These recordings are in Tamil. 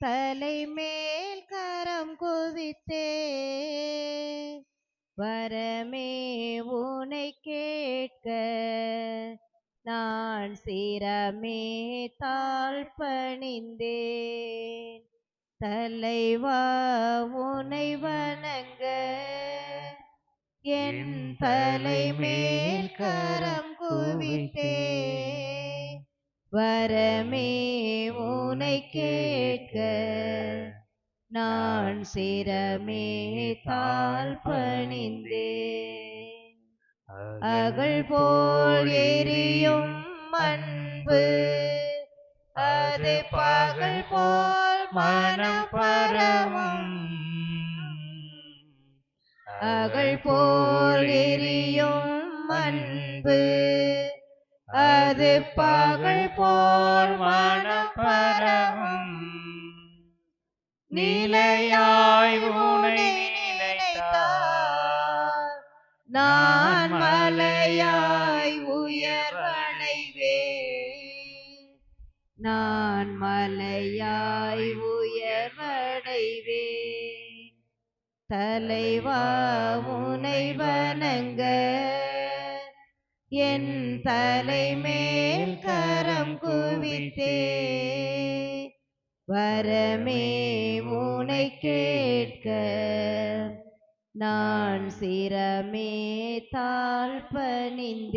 தலைமேல் கரம் குவித்தே வரமே உனை கேட்க நான் சிரமே தாழ்பணிந்தேன். தலைவா உனை வணங்க என் தலைமேல் கரம் குவித்தே வரமே உனை கேட்க நான் சிரமே தாழ்பணிந்தேன். அகல் போல் எரியும் அன்பு அது பகல் போல் மனம் பரவும். அகல் போல் எரியும் அன்பு அது பகல் போல் மனம் பரவும். நிலையாய் உனை நினைத்தால் நான் மலையாய் உயர்வடைவேன். நான் மலையாய் உயர்வடைவேன். தலைவா உனை வணங்க என் தலைமேல் கரம் குவித்தே வரமே உனை கேட்க நான் சிரமே தாழ்பணிந்தேன்.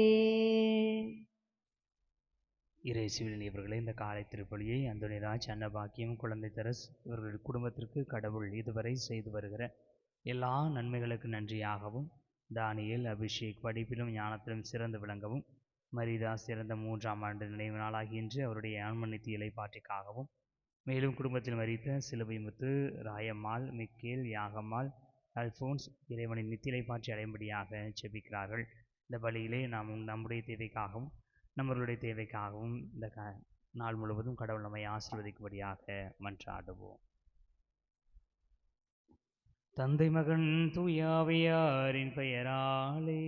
இறைசுவில் இவர்களே, இந்த காலை திருப்பலியை அந்தோனிராஜ், அன்னபாக்கியம், குழந்தை தெரஸ் இவர்களுடைய குடும்பத்திற்கு கடவுள் இதுவரை செய்து வருகிற எல்லா நன்மைகளுக்கு நன்றியாகவும், தானியேல், அபிஷேக் படிப்பிலும் ஞானத்திலும் சிறந்து விளங்கவும், மரிதாஸ் சிறந்த 3ஆம் ஆண்டு நினைவு நாளாகிய இன்று அவருடைய ஆன்மநித்தி இலைப்பாற்றிக்காகவும், மேலும் குடும்பத்தில் மரித்த சிலுவை முத்து, ராயம்மாள், மிக்கேல், யாகம்மாள், அல்போன்ஸ் இறைவனின் நித்திலை பாற்றி அடையும்படியாக ஜெபிக்கிறார்கள். இந்த பலியிலே நாம் நம்முடைய தேவைக்காகவும் நம்மளுடைய தேவைக்காகவும் இந்த நாள் முழுவதும் கடவுள் நம்மை ஆசீர்வதிக்கும்படியாக மன்றாடுவோம். தந்தை மகன் தூய ஆவியாரின் பெயராலே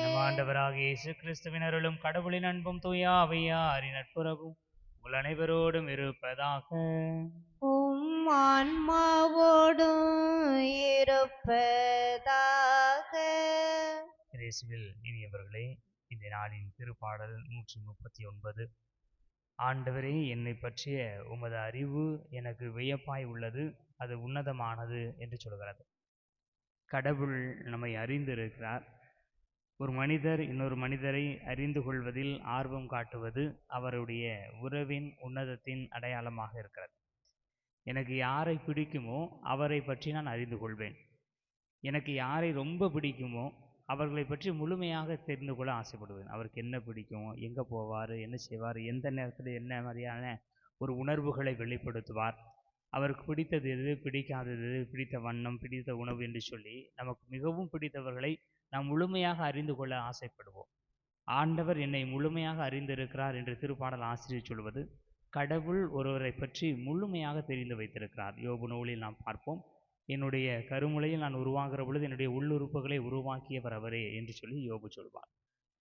நம் ஆண்டவராகிய இயேசு கிறிஸ்துவின் அருளும் கடவுளின் அன்பும் தூய ஆவியாரின் நட்புறவும் உங்கள் அனைவரோடும் இருப்பதாக. உம் ஆன்மாவோடும் இருப்பதாக. இயேசுவில் இனியவர்களே, இந்த நாளின் திருப்பாடல் 139. ஆண்டவரே, என்னை பற்றிய உமது அறிவு எனக்கு வியப்பாய் உள்ளது, அது உன்னதமானது என்று சொல்கிறது. கடவுள் நம்மை அறிந்திருக்கிறார். ஒரு மனிதர் இன்னொரு மனிதரை அறிந்து கொள்வதில் ஆர்வம் காட்டுவது அவருடைய உறவின் உன்னதத்தின் அடையாளமாக இருக்கிறது. எனக்கு யாரை பிடிக்குமோ அவரை பற்றி நான் அறிந்து கொள்வேன். எனக்கு யாரை ரொம்ப பிடிக்குமோ அவர்களை பற்றி முழுமையாக தெரிந்து கொள்ள ஆசைப்படுவேன். அவருக்கு என்ன பிடிக்கும், எங்கே போவார், என்ன செய்வார், எந்த நேரத்தில் என்ன மாதிரியான ஒரு உணர்வுகளை வெளிப்படுத்துவார், அவருக்கு பிடித்தது எது, பிடிக்காதது எது, பிடித்த வண்ணம், பிடித்த உணவு என்று சொல்லி நமக்கு மிகவும் பிடித்தவர்களை நாம் முழுமையாக அறிந்து கொள்ள ஆசைப்படுவோம். ஆண்டவர் என்னை முழுமையாக அறிந்திருக்கிறார் என்று திருப்பாடல் ஆசிரியர் சொல்வது, கடவுள் ஒருவரை பற்றி முழுமையாக தெரிந்து வைத்திருக்கிறார். யோபு நூலில் நாம் பார்ப்போம், என்னுடைய கருமுலையில் நான் உருவாகிற பொழுது என்னுடைய உள்ளுறுப்புகளை உருவாக்கியவர் அவரே என்று சொல்லி யோபு சொல்வார்.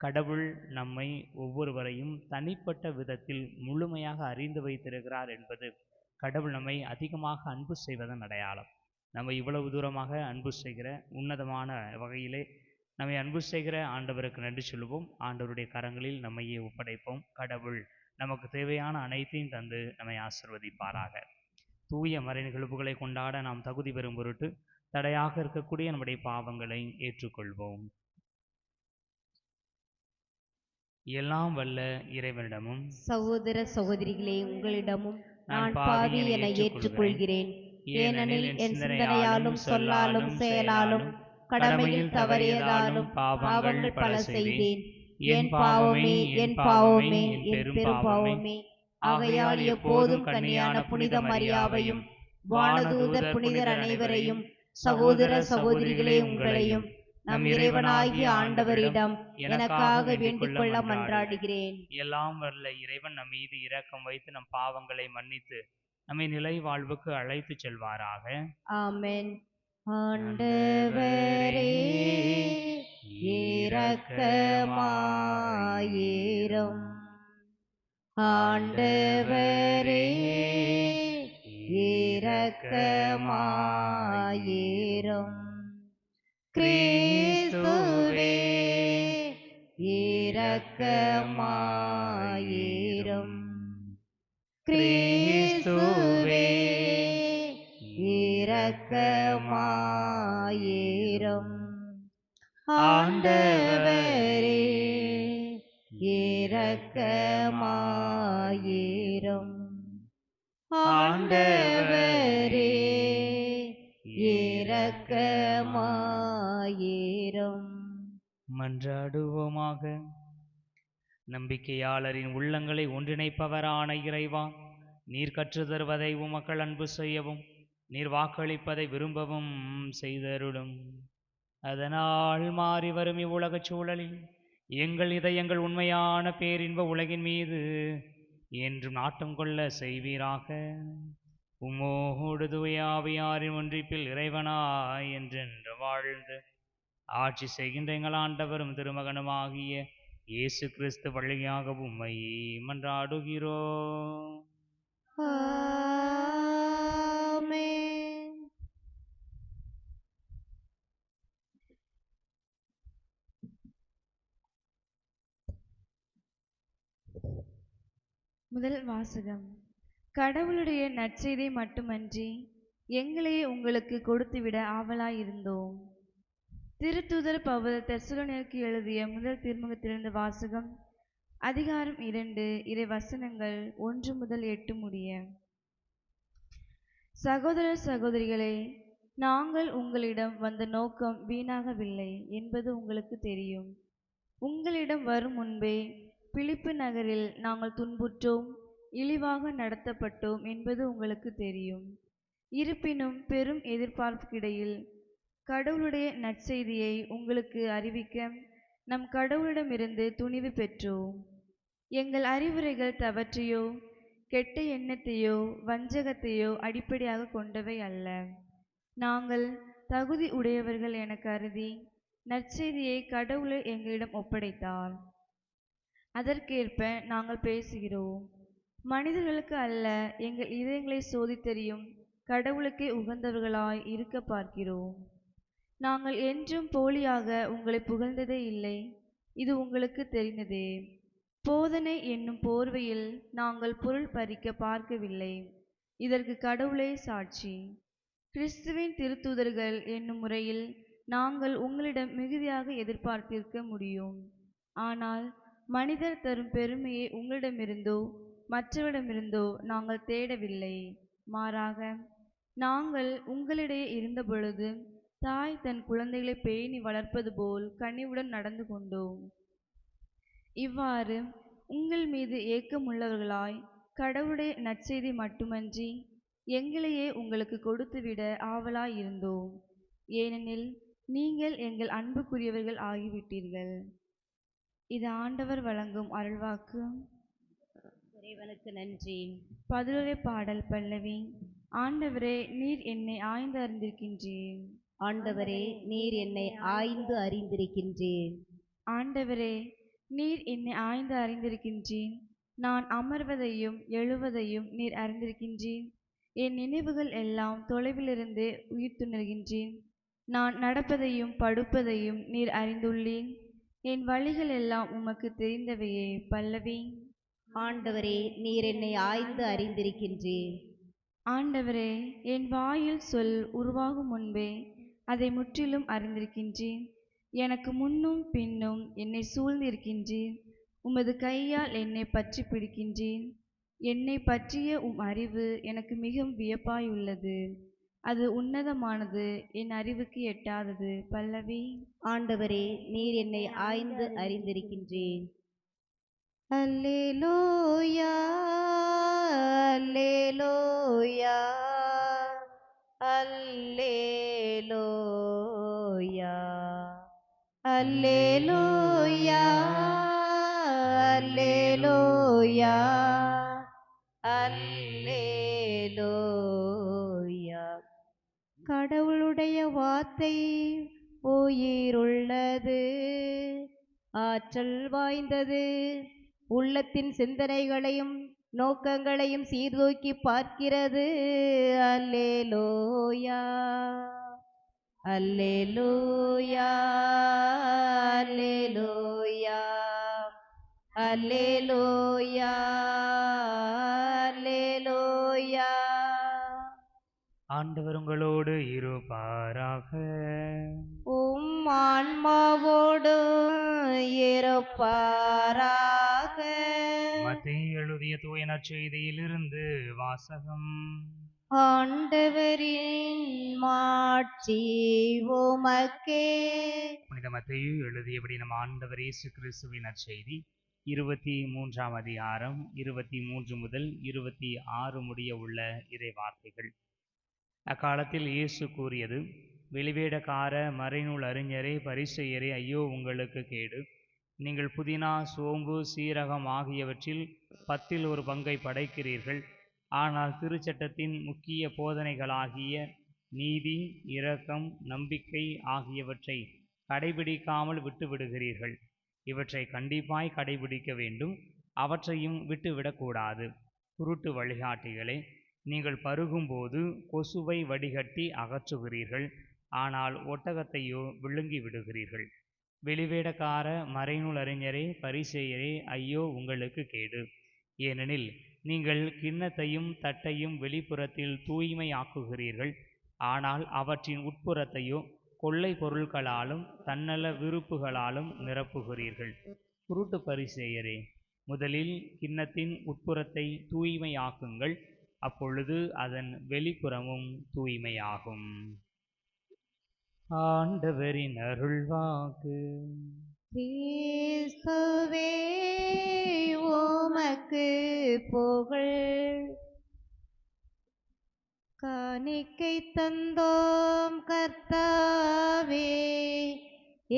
கடவுள் நம்மை ஒவ்வொருவரையும் தனிப்பட்ட விதத்தில் முழுமையாக அறிந்து வைத்திருக்கிறார் என்பது கடவுள் நம்மை அதிகமாக அன்பு செய்வதன் அடையாளம். நம்ம இவ்வளவு தூரமாக அன்பு செய்கிற உன்னதமான வகையிலே நம்மை அன்பு செய்கிற ஆண்டவருக்கு நன்றி சொல்லுவோம். ஆண்டவருடைய கரங்களில் நம்மையே ஒப்படைப்போம். கடவுள் நமக்கு தேவையான அனைத்தையும் தந்து நம்மை ஆசீர்வதிப்பாராக. தூய மறை நிகழ்வுகளை கொண்டாட நாம் தகுதி பெறும் பொருட்டு தடையாக இருக்கக்கூடிய நம்முடைய பாவங்களை ஏற்றுக்கொள்வோம். எல்லாம் வல்ல இறைவனிடமும் சகோதர சகோதரிகளே, உங்களிடமும் நான் பாவி என ஏற்றுக்கொள்கிறேன். ஏனெனில் என் சிந்தனையாலும் சொல்லாலும் செயலாலும் கடமையில் தவறியதாலும் பாவங்கள் பல செய்தேன். என் பாவமே, என் பாவமே, என் பெரும் பாவமே. ஆகையால் எப்போதும் கன்னியான புனித மரியாவையும் வானதூதர் புனிதர் அனைவரையும், சகோதர சகோதரிகளே உங்களையும் நம் இறைவனாகிய ஆண்டவரிடம் எனக்காக வேண்டிக் கொள்ள மன்றாடுகிறேன். எல்லாம் வல்ல இறைவன் நம் மீது இரக்கம் வைத்து நம் பாவங்களை மன்னித்து நம்மை நிலை வாழ்வுக்கு அழைத்து செல்வாராக. ஆமென். ஆண்டவரே இரக்கமாயிரும். ஆண்டவரே இரக்கமாயிரும். கிறிஸ்துவே இரக்கமாயிரும். கிறிஸ்துவே இரக்கமாயிரும். ஆண்டவரே இரக்கமாயிரும். ஆண்டவரே இரக்கமாயிரும். மன்றாடுவோமாக. நம்பிக்கையாளரின் உள்ளங்களை ஒன்றிணைப்பவரான இறைவா, நீர் கற்றுத் தருவதை உமக்கள் அன்பு செய்யவும் நீர் வாக்களிப்பதை விரும்பவும் செய்தருளும். அதனால் மாறி வரும் இவ்வுலகச் சூழலில் எங்கள் இதயங்கள் உண்மையான பேரின்ப உலகின் மீது என்றும் நாட்டம் கொள்ள செய்வீராக. உம்மோடு தூய ஆவியாரின் ஒன்றிப்பில் இறைவனாய் என்றென்று வாழ்ந்து ஆட்சி செய்கின்ற எங்கள் ஆண்டவரும் திருமகனுமாகிய இயேசு கிறிஸ்து வழியாக உம்மை மன்றாடுகிறோம். ஆமென். முதல் வாசகம். கடவுளுடைய நற்செய்தி மட்டுமன்றி எங்களையே உங்களுக்கு கொடுத்துவிட ஆவலாயிருந்தோம். திருத்தூதர் பவுல் தெசலோனியருக்கு எழுதிய முதல் திருமுகத்திலிருந்து வாசகம். அதிகாரம் 2, இறை வசனங்கள் 1 முதல் 8 முடிய. சகோதர சகோதரிகளே, நாங்கள் உங்களிடம் வந்த நோக்கம் வீணாகவில்லை என்பது உங்களுக்கு தெரியும். உங்களிடம் வரும் முன்பே பிலிப்பு நகரில் நாங்கள் துன்புற்றோம், இழிவாக நடத்தப்பட்டோம் என்பது உங்களுக்கு தெரியும். இருப்பினும் பெரும் எதிர்பார்ப்புக்கிடையில் கடவுளுடைய நற்செய்தியை உங்களுக்கு அறிவிக்க நம் கடவுளிடமிருந்து துணிவு பெற்றோம். எங்கள் அறிவுரைகள் தவற்றையோ கெட்ட எண்ணத்தையோ வஞ்சகத்தையோ அடிப்படையாக கொண்டவை அல்ல. நாங்கள் தகுதி உடையவர்கள் என கருதி நற்செய்தியை கடவுளை எங்களிடம் ஒப்படைத்தார். அதற்கேற்ப நாங்கள் பேசுகிறோம். மனிதர்களுக்கு அல்ல, எங்கள் இதயங்களை சோதித்தறியும் கடவுளுக்கே உகந்தவர்களாய் இருக்க பார்க்கிறோம். நாங்கள் என்றும் போலியாக உங்களை புகழ்ந்ததே இல்லை, இது உங்களுக்கு தெரிந்ததே. போதனை என்னும் போர்வையில் நாங்கள் பொருள் பறிக்க பார்க்கவில்லை, இதற்கு கடவுளே சாட்சி. கிறிஸ்துவின் திருத்தூதர்கள் என்னும் முறையில் நாங்கள் உங்களிடம் மிகுதியாக எதிர்பார்த்திருக்க முடியும். ஆனால் மனிதர் தரும் பெருமையை உங்களிடமிருந்தோ மற்றவரிடமிருந்தோ நாங்கள் தேடவில்லை. மாறாக நாங்கள் உங்களிடையே இருந்தபொழுது தாய் தன் குழந்தைகளை பேணி வளர்ப்பது போல் கனிவுடன் நடந்து கொண்டோம். இவ்வாறு உங்கள் மீது ஏக்கமுள்ளவர்களாய் கடவுளுடைய நற்செய்தி மட்டுமன்றி எங்களையே உங்களுக்கு கொடுத்துவிட ஆவலாயிருந்தோம். ஏனெனில் நீங்கள் எங்கள் அன்புக்குரியவர்கள் ஆகிவிட்டீர்கள். இது ஆண்டவர் வழங்கும் அருள்வாக்கு. இறைவனுக்கு நன்றி. பதிலுரை பாடல் பல்லவி. ஆண்டவரே, நீர் என்னை ஆய்ந்து அறிந்திருக்கின்றீர். ஆண்டவரே, நீர் என்னை ஆய்ந்து அறிந்திருக்கின்றீர். ஆண்டவரே, நீர் என்னை ஆய்ந்து அறிந்திருக்கின்றீர். நான் அமர்வதையும் எழுவதையும் நீர் அறிந்திருக்கின்றீர். என் நினைவுகள் எல்லாம் தொலைவிலிருந்து உயிர்த்துணர்கின்றேன். நான் நடப்பதையும் படுப்பதையும் நீர் அறிந்துள்ளீர். என் வழிகள் எல்லாம் உமக்கு தெரிந்தவையே. பல்லவி. ஆண்டவரே, நீர் என்னை ஆய்ந்து அறிந்திருக்கின்றீர். ஆண்டவரே, என் வாயில் சொல் உருவாகும் முன்பே அதை முற்றிலும் அறிந்திருக்கின்றேன். எனக்கு முன்னும் பின்னும் என்னை சூழ்ந்திருக்கின்றீர். உமது கையால் என்னை பற்றி பிடிக்கின்றேன். என்னை பற்றிய அறிவு எனக்கு மிகவும் வியப்பாயுள்ளது. அது உன்னதமானது, என் அறிவுக்கு எட்டாதது. பல்லவி. ஆண்டவரே, நீர் என்னை ஆய்ந்து அறிந்திருக்கின்றீர். அல்லேலூயா, அல்லேலூயா, அல்லேலூயா, அல்லேலூயா, அல்லேலூயா, அல்லேலூயா. கடவுளுடைய வார்த்தை உயிருள்ளது, ஆற்றல் வாய்ந்தது, உள்ளத்தின் சிந்தனைகளையும் நோக்கங்களையும் சீர்தூக்கி பார்க்கிறது. அல்லேலூயா அல்லேலூயா அல்லேலூயா அல்லேலூயா அல்லேலூயா. ஆண்டவர் உங்களோடு இருப்பாராக. உம் ஆன்மாவோடு இருப்பாராக. மத்தேயு எழுதிய தூய நற்செய்தியிலிருந்து வாசகம். ஆண்டவரின் மாட்சி உமக்கே. புனித மத்தேயு எழுதியபடி நம் ஆண்டவர் இயேசு கிறிஸ்துவின் நற்செய்தி 23ஆம் அதிகாரம் 23 முதல் 26 முடிய உள்ள இறை வார்த்தைகள். அக்காலத்தில் இயேசு கூறியது: வெளிவேடக்கார மறைநூல் அறிஞரே, பரிசேயரே, ஐயோ உங்களுக்கு கேடு! நீங்கள் புதினா, சோம்பு, சீரகம் ஆகியவற்றில் 10ல் ஒரு பங்கை படைக்கிறீர்கள். ஆனால் திருச்சட்டத்தின் முக்கிய போதனைகளாகிய நீதி, இரக்கம், நம்பிக்கை ஆகியவற்றை கடைபிடிக்காமல் விட்டுவிடுகிறீர்கள். இவற்றை கண்டிப்பாய் கடைபிடிக்க வேண்டும், அவற்றையும் விட்டுவிடக்கூடாது. குருட்டு வழிகாட்டிகளே, நீங்கள் பருகும்போது கொசுவை வடிகட்டி அகற்றுகிறீர்கள், ஆனால் ஒட்டகத்தையோ விழுங்கி விடுகிறீர்கள். வெளிவேடக்கார மறைநூல் அறிஞரே, பரிசேயரே, ஐயோ உங்களுக்கு கேடு! ஏனெனில் நீங்கள் கிண்ணத்தையும் தட்டையும் வெளிப்புறத்தில் தூய்மையாக்குகிறீர்கள், ஆனால் அவற்றின் உட்புறத்தையோ கொள்ளை பொருட்களாலும் தன்னல விருப்புகளாலும் நிரப்புகிறீர்கள். குருட்டு பரிசேயரே, முதலில் கிண்ணத்தின் உட்புறத்தை தூய்மையாக்குங்கள், அப்பொழுது அதன் வெளிப்புறமும் தூய்மையாகும். ஆண்டவரின் அருள்வாக்கு. கிறிஸ்துவே உமக்கு புகழ். காணிக்கை தந்தோம் கர்த்தாவே,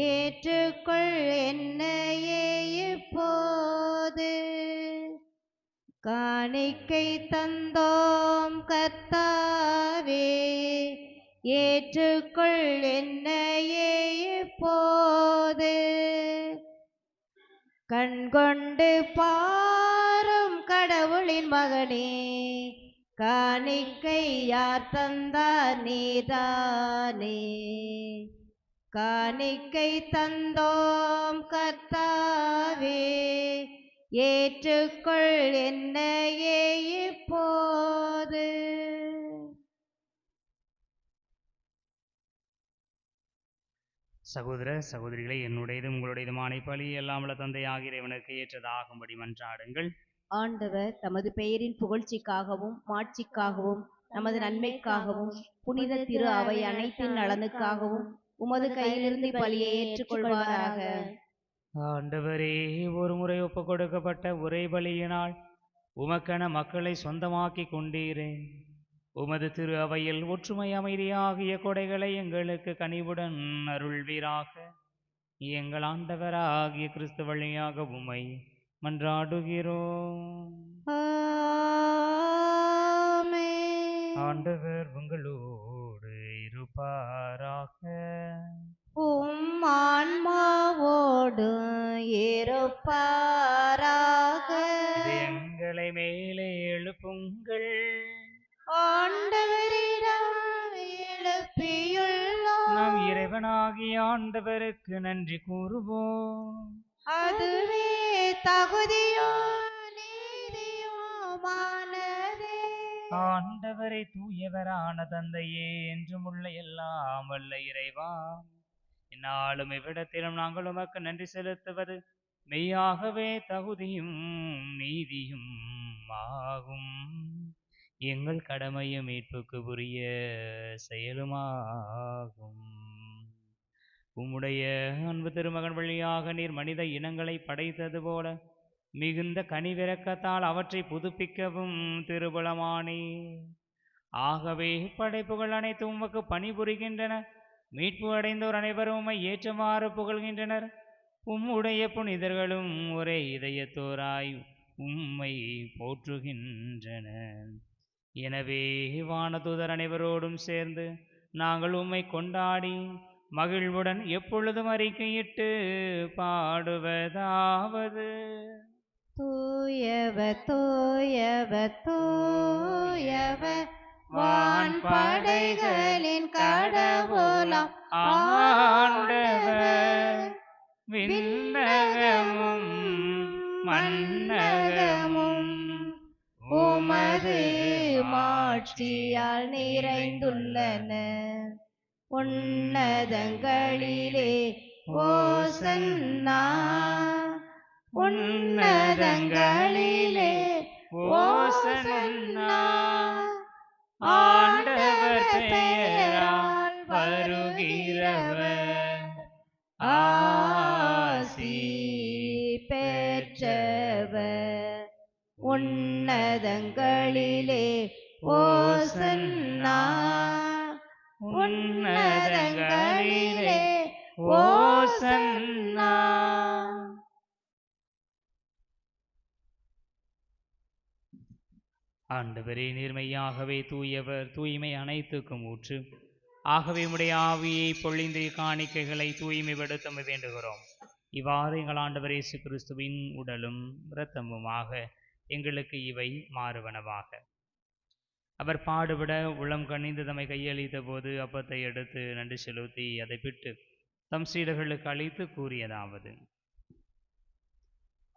ஏற்றுக்கொள் என்னையே இப்போது. காணிக்கை தந்தோம் கர்த்தாவே, ஏற்றுக்கொள் என்னையே இப்போது. கண்கொண்டு பாரும் கடவுளின் மகனே, காணிக்கை யார் தந்தார் நீதானே. காணிக்கை தந்தோம் கர்த்தாவே, ஏற்றுக்கொள் என்னையே இப்போது. சகோதர சகோதரிகளை, என்னுடையதும் உங்களுடையதுமான பலி எல்லாம் உள்ள தந்தையாகிய இறைவனுக்கு ஏற்றதாகும்படி மன்றாடுங்கள். ஆண்டவர் தமது பெயரின் புகழ்ச்சிக்காகவும் மாட்சிக்காகவும் நமது நன்மைக்காகவும் புனித திரு அவை அனைத்தின் நலனுக்காகவும் உமது கையிலிருந்து பலியை ஏற்றுக்கொள்வாராக. ஆண்டவரே, ஒரு முறை ஒப்பு கொடுக்கப்பட்ட ஒரே பலியினால் உமக்கென மக்களை சொந்தமாக்கி கொண்டீரே. உமது திரு அவையில் ஒற்றுமை, அமைதியாகிய கொடைகளை எங்களுக்கு கனிவுடன் அருள்வீராக. எங்கள் ஆண்டவராகிய கிறிஸ்து வழியாக உம்மை மன்றாடுகிறோம். ஆமென். ஆண்டவர் உங்களோடு இருப்பாராக. உம் ஆன்மாவோடு இருப்பாராக. எங்களை மேலே எழுப்புங்கள். ஆண்டவரிடம் எழுப்பியுள்ளோம். நாம் இறைவனாகிய ஆண்டவருக்கு நன்றி கூறுவோம். அதுவே தகுதியோ நீதியுமானதே. ஆண்டவரை தூயவரான தந்தையே, என்றும் உள்ள எல்லாம் வல்ல இறைவா, இந்நாளும் இவ்விடத்திலும் நாங்கள் உமக்கு நன்றி செலுத்துவது மெய்யாகவே தகுதியும் நீதியும் ஆகும். எங்கள் கடமையும் மீட்புக்கு உரிய செயலுமாகும். உம்முடைய அன்பு திருமகன் வழியாக நீர் மனித இனங்களை படைத்தது போல மிகுந்த கனிவிரக்கத்தால் அவற்றை புதுப்பிக்கவும் திருபுலமானே. ஆகவே படைப்புகள் அனைத்தும் உமக்கு பணிபுரிகின்றன. மீட்பு அடைந்தோர் அனைவரும் உம்மை ஏற்றமாறு புகழ்கின்றனர். உம்முடைய புனிதர்களும் ஒரே இதயத்தோராய் உம்மை போற்றுகின்றனர். எனவே வானதூதர் அனைவரோடும் சேர்ந்து நாங்கள் உம்மை கொண்டாடி மகிழ்வுடன் எப்பொழுதும் அறிக்கையிட்டு பாடுவதாவது: தூயவர் தூயவர் தூயவர் வான்படைகளின் கடவுளாம் ஆண்டவர். விண்ணகமும் மண்ணகமும் உமது மாட்சியால் நிறைந்துள்ளன. உன்னதங்களிலே ஓசன்னா, உன்னதங்களிலே ஓசன்னா. ஆண்டவர் பெயரால் வருகிறவர் ஆசி பெற்றவர். உன்னதங்களிலே ஓசன்னா, உன்னதங்களிலே ஓசன்னா. ஆண்டவரே, நீர்மையாகவே தூயவர், தூய்மை அனைத்துக்கும் ஊற்று. ஆகவே உம்முடைய ஆவியை பொழிந்து காணிக்கைகளை தூய்மைப்படுத்த வேண்டுகிறோம். இவ்வாறு எங்கள் ஆண்டவர் இயேசு கிறிஸ்துவின் உடலும் இரத்தமுமாக எங்களுக்கு இவை மாறுவனவாக. அவர் பாடுபட உளம் கனிந்து தம்மை கையளித்த போது அப்பத்தை எடுத்து நன்றி செலுத்தி அதை பிட்டு தம் சீடர்களுக்கு அளித்து கூறியதாவது: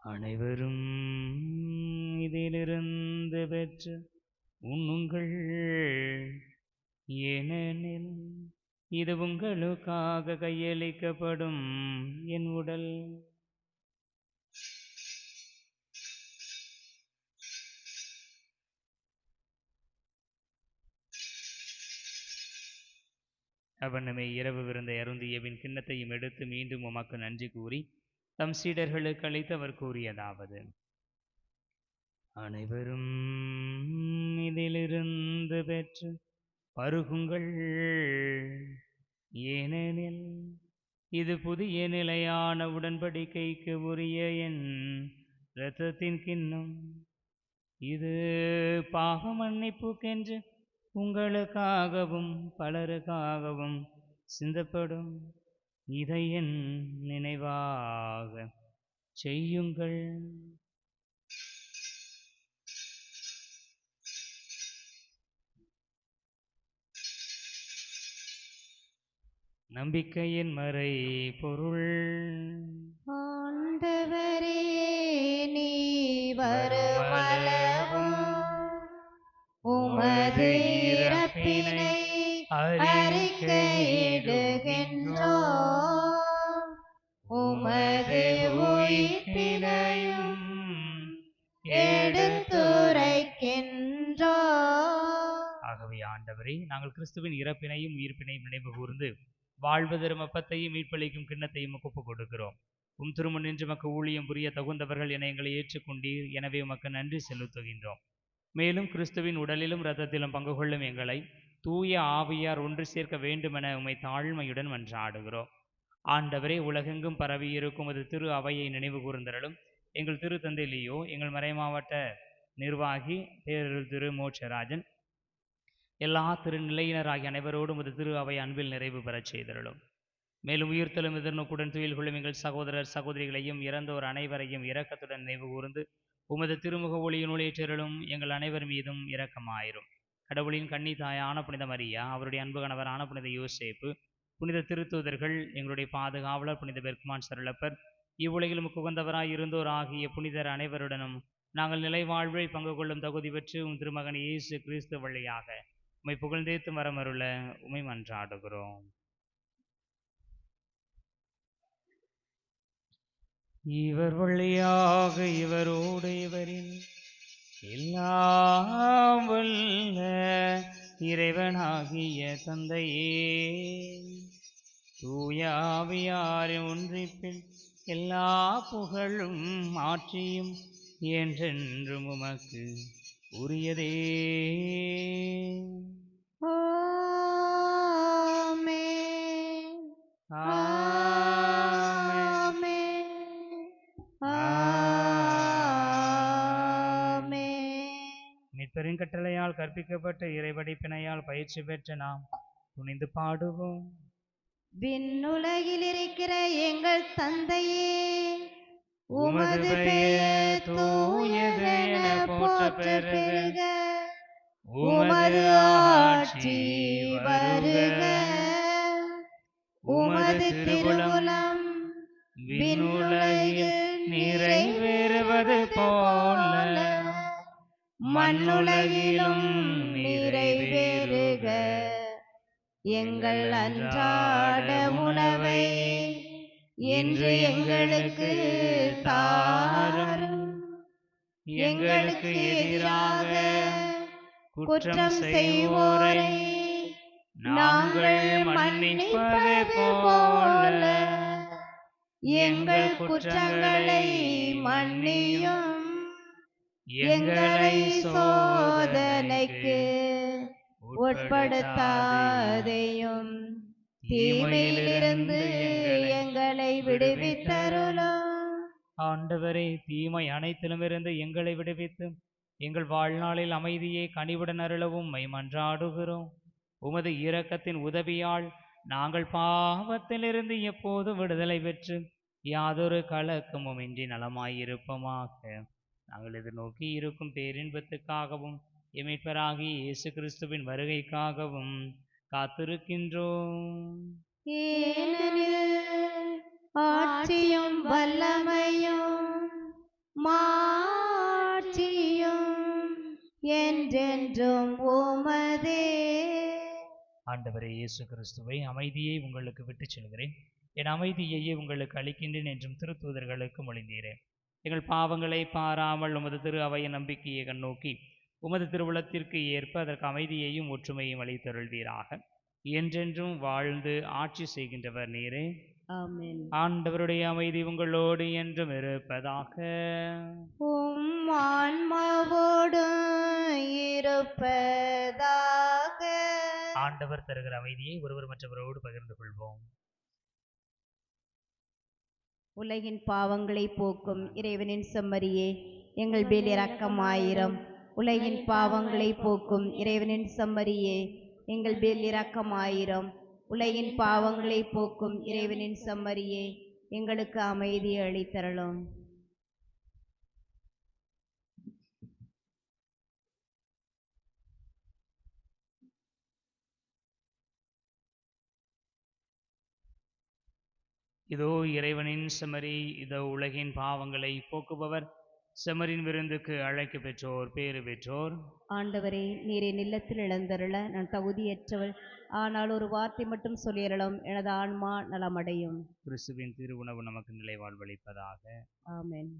அனைவரும் இதிலிருந்து பெற்று உண்ணுங்கள், ஏனெனில் இது உங்களுக்காக கையளிக்கப்படும் என் உடல். அவனமே இரவு விருந்தை அருந்தியபின் கிண்ணத்தையும் எடுத்து மீண்டும் உமக்கு நன்றி கூறி தம் சீடர்களுக்கு அளித்து அவர் கூறியதாவது: அனைவரும் இதிலிருந்து பெற்று பருகுங்கள், ஏனெனில் இது புதிய நிலையான உடன்படிக்கைக்கு உரிய என் இரத்தத்தின் கிண்ணம். இது பாவ மன்னிப்புக்கென்று உங்களுக்காகவும் பலருக்காகவும் சிந்தப்படும். இதை என் நினைவாக செய்யுங்கள். நம்பிக்கையின் மறை பொருள். ஆண்டவரே, நீ வருமளவும் உமது இறப்பினை அறிக்கையிடுகின்றோம், உமது உயிர்ப்பினையும் எடுத்துரைக்கின்றோம். ஆகவே ஆண்டவரே, நாங்கள் கிறிஸ்துவின் இறப்பினையும் உயிர்ப்பினையும் நினைவு கூர்ந்து வாழ்வு தரும் அப்பத்தையும் மீட்பளிக்கும் கிண்ணத்தையும் ஒப்புக் கொடுக்கிறோம். திருமுன் நின்று மக்கு ஊழியம் புரிய தகுந்தவர்கள் என எங்களை ஏற்றுக்கொண்டீர். எனவே உமக்கு நன்றி செலுத்துகின்றோம். மேலும் கிறிஸ்துவின் உடலிலும் இரத்தத்திலும் பங்கு கொள்ளும் எங்களை தூய ஆவியார் ஒன்று சேர்க்க வேண்டுமென உம்மை தாழ்மையுடன் மன்றாடுகிறோம். ஆண்டவரே, உலகெங்கும் பரவியிருக்கும் அது திரு அவையை நினைவு கூர்ந்தருளும். எங்கள் திரு தந்தை லியோ, எங்கள் மறைமாவட்ட நிர்வாகி பேரருள் திரு மோட்சராஜன், எல்லா திருநிலையினராகிய அனைவரோடும் அது திரு அவை அன்பில் நிறைவு பெறச் செய்தருளும். மேலும் உயிர்த்தலும் எதிர்நோக்குடன் துயில் கொள்ளும் எங்கள் சகோதரர் சகோதரிகளையும் இறந்தோர் அனைவரையும் இரக்கத்துடன் நினைவு கூர்ந்து உமது திருமுக ஒளியின் ஒளியேற்றலும் எங்கள் அனைவர் மீதும் இரக்கமாயிரும். கடவுளின் கன்னி தாயான புனித மரியா, அவருடைய அன்பு கணவரான புனித யோசேப்பு, புனித திருத்தூதர்கள், எங்களுடைய பாதுகாவலர் புனித பெர்க்மான் சருளப்பர், இவ்வுலகிலும் உகந்தவராய் இருந்தோர் ஆகிய புனிதர் அனைவருடனும் நாங்கள் நிலை வாழ்வை பங்கு கொள்ளும் தகுதி பெற்று உம் திருமகன் இயேசு கிறிஸ்து வழியாக உம்மை புகழ்ந்தேத்து மரமருள உம்மை மன்றாடுகிறோம். இவர் வழியாக இவரோடு இவரில் எல்லாம் வல்ல இறைவனாகிய தந்தையே, தூய ஆவியாரின் ஒன்றிப்பில் எல்லா புகழும் ஆட்சியும் என்றென்றும் உமக்கு உரியதே. ஆமென். ஆமென். ஆமென். மீட்பரின் கட்டளையால் கற்பிக்கப்பட்ட இறைவடிப்பினையால் பயிற்சி பெற்ற நாம் துணிந்து பாடுவோம். விண்ணுலகில் இருக்கிற எங்கள் தந்தையே, உமது பெயர் பெருக உமது ஆட்சி வருக உமது திருவுளம் விண்ணுலகில் நிறைவேறுவது போல மண்ணுலகிலும் நிறைவேறுக. எங்கள் அன்றாட உணவை இன்று எங்களுக்கு தாரும். எங்களுக்கு எதிராக குற்றம் செய்வோரை நாங்கள் மன்னிப்பது போல எங்கள் குற்றங்களை மன்னியும். எங்களை சோதனைக்கு உட்படுத்தாதேயும், தீமையிலிருந்து எங்களை விடுவித்தருளும். ஆண்டவரே, தீமை அனைத்திலுமிருந்து எங்களை விடுவித்து எங்கள் வாழ்நாளில் அமைதியை கனிவுடன் அருளவும் மன்றாடுகிறோம். உமது இரக்கத்தின் உதவியால் நாங்கள் பாவத்திலிருந்து எப்போது விடுதலை பெற்று யாதொரு கலக்கமும் இன்றி நலமாயிருப்போமாக. நாங்கள் எதிர்நோக்கி இருக்கும் பேரின்பத்துக்காகவும் எமீட்பராகிய இயேசு கிறிஸ்துவின் வருகைக்காகவும் காத்திருக்கின்றோம். ஏனெனில் ஆட்சியும் வல்லமையும் மாட்சியும் என்றென்றும் உமதே. ஆண்டவரே இயேசு கிறிஸ்துவை, அமைதியை உங்களுக்கு விட்டுச் செல்கிறேன், என் அமைதியையே உங்களுக்கு அளிக்கின்றேன் என்றும் திருத்தூதர்களுக்கு மொழிந்தீரேன். எங்கள் பாவங்களை பாராமல் உமது திரு அவையின் நம்பிக்கையை கண்ணோக்கி உமது திருவுளத்திற்கு ஏற்ப அதற்கு அமைதியையும் ஒற்றுமையும் அளித்தருள்வீராக. என்றென்றும் வாழ்ந்து ஆட்சி செய்கின்றவர் நீரே. ஆமென். ஆண்டவருடைய அமைதி உங்களோடு என்றும் இருப்பதாக. உம் ஆன்மாவோடும் இருப்பதாக. ஆண்டவர் தருகிற அமைதியை ஒருவர் மற்றவரோடு பகிர்ந்து கொள்வோம். உலகின் பாவங்களை போக்கும் இறைவனின் செம்மறியே, எங்கள் மேல் இரக்கமாயிரம். உலகின் பாவங்களை போக்கும் இறைவனின் செம்மறியே, எங்கள் மேல் இரக்கமாயிரம். உலகின் பாவங்களை போக்கும் இறைவனின் செம்மறியே, எங்களுக்கு அமைதியை அளித்தருளும். இதோ இறைவனின் செம்மறி, இதோ உலகின் பாவங்களை போக்குபவர். செம்மறின் விருந்துக்கு அழைக்க பெற்றோர் பேறு பெற்றோர். ஆண்டவரே, நீரை நிலத்தில் இழந்தருள நான் தகுதியற்றவள், ஆனால் ஒரு வார்த்தை மட்டும் சொல்லியறலும் எனது ஆன்மா நலமடையும். கிறிஸ்துவின் திருவுணவு நமக்கு நிலை வாழ்வளிப்பதாக. ஆமென்.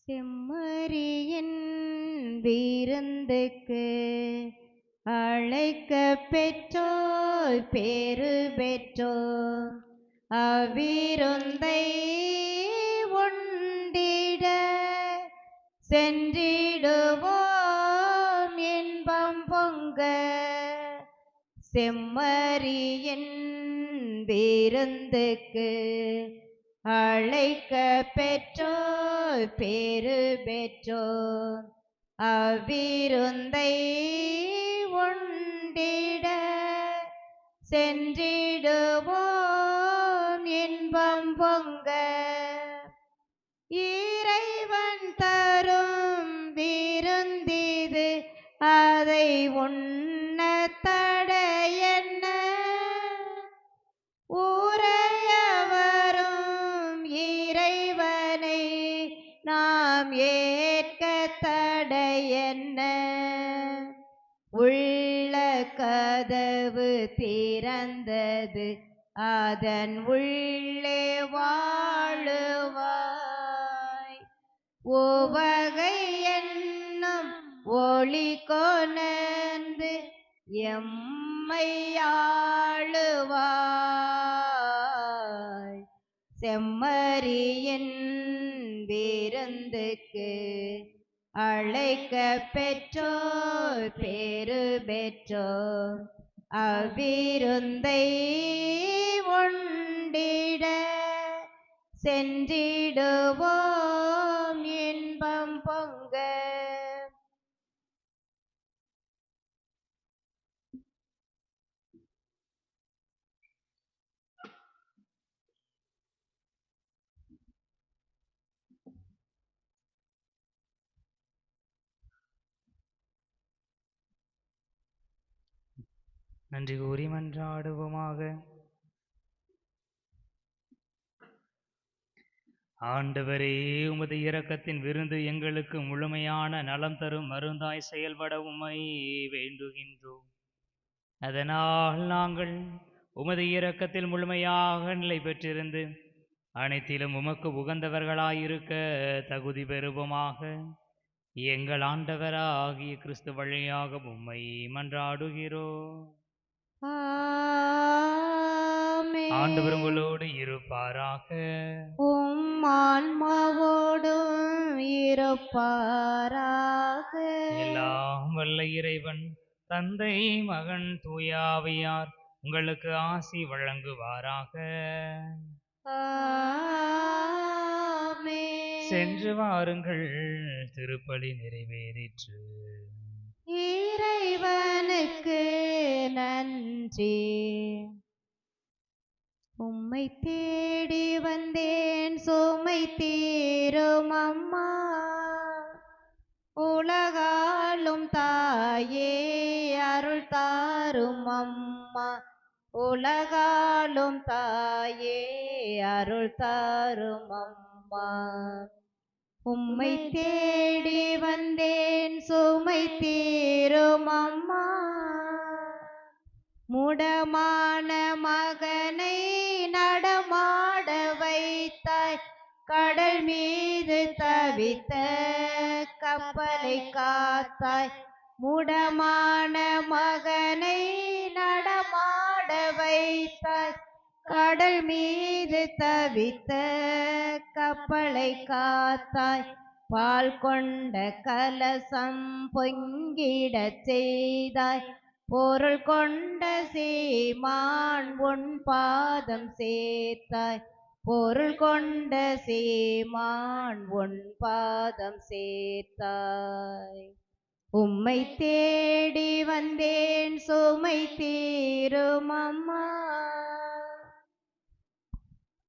செம்மறியின் விருந்துக்கு அழைக்க பெற்றோர் பேறு பெற்றோர். அவ்விருந்தை உண்டிட சென்றிடுவோம் இன்பம் பொங்க. செம்மறியின் விருந்துக்கு அழைக்க பெற்றோர் பேறு பெற்றோர். அவ்விருந்தை உண்டிட சென்றிடுவோம் இன்பம் பொங்க. இறைவன் தரும் விருந்திது, அதை உண்ண தடையென்ன? உரையவரும் இறைவனை நாம் ஏற்க தடையென்ன? உள்ள கதவு திறந்தது, அதன் உள்ளே வாழுவாய். உவகை என்னும் ஒளி கொணர்ந்து எம்மை ஆளுவாய். செம்மறியின் விருந்துக்கு அழைக்க பெற்றோர் பேறு பெற்றோர், அவ்விருந்தை உண்டிட சென்றிடுவோம் இன்பம் பொங்க. நன்றி கூறி மன்றாடுவோமாக. ஆண்டவரே, உமது இரக்கத்தின் விருந்து எங்களுக்கு முழுமையான நலம் தரும் மருந்தாய் செயல்பட உம்மை வேண்டுகின்றோம். அதனால் நாங்கள் உமது இரக்கத்தில் முழுமையாக நிலை பெற்றிருந்து அனைத்திலும் உமக்கு உகந்தவர்களாயிருக்க தகுதி பெறுவோமாக. எங்கள் ஆண்டவராகிய கிறிஸ்து வழியாக உம்மை மன்றாடுகிறோம். ஆமென். ஆண்டவர் உங்களோடு இருப்பாராக. உம் ஆன்மாவோடும் இருப்பாராக. எல்லாம் வல்ல இறைவன் தந்தை, மகன், தூயாவியார் உங்களுக்கு ஆசி வழங்குவாராக. ஆமென். சென்று வாருங்கள், திருப்பலி நிறைவேறிற்று. இறைவனுக்கு நன்றி. உம்மை தேடி வந்தேன் சுமை தீரும் அம்மா, உலகாளும் தாயே அருள் தாரும் அம்மா, உலகாளும் தாயே அருள் தாரும் அம்மா. உம்மை தேடி வந்தேன் சுமை தீரும் அம்மா, முடமான மகனை நடமாட வைத்தாய், கடல் மீது தவித்த கப்பலை காத்தாய். முடமான மகனை நடமாட வைத்தாய், கடல் மீது தவித்த கப்பலை காத்தாய். பால் கொண்ட கலசம் பொங்கிடச் செய்தாய், பொருள் கொண்ட சீமான் உன் பாதம் சேர்த்தாய், பொருள் கொண்ட சீமான் உன் பாதம் சேர்த்தாய். உம்மை தேடி வந்தேன் சுமை தீரும் அம்மா,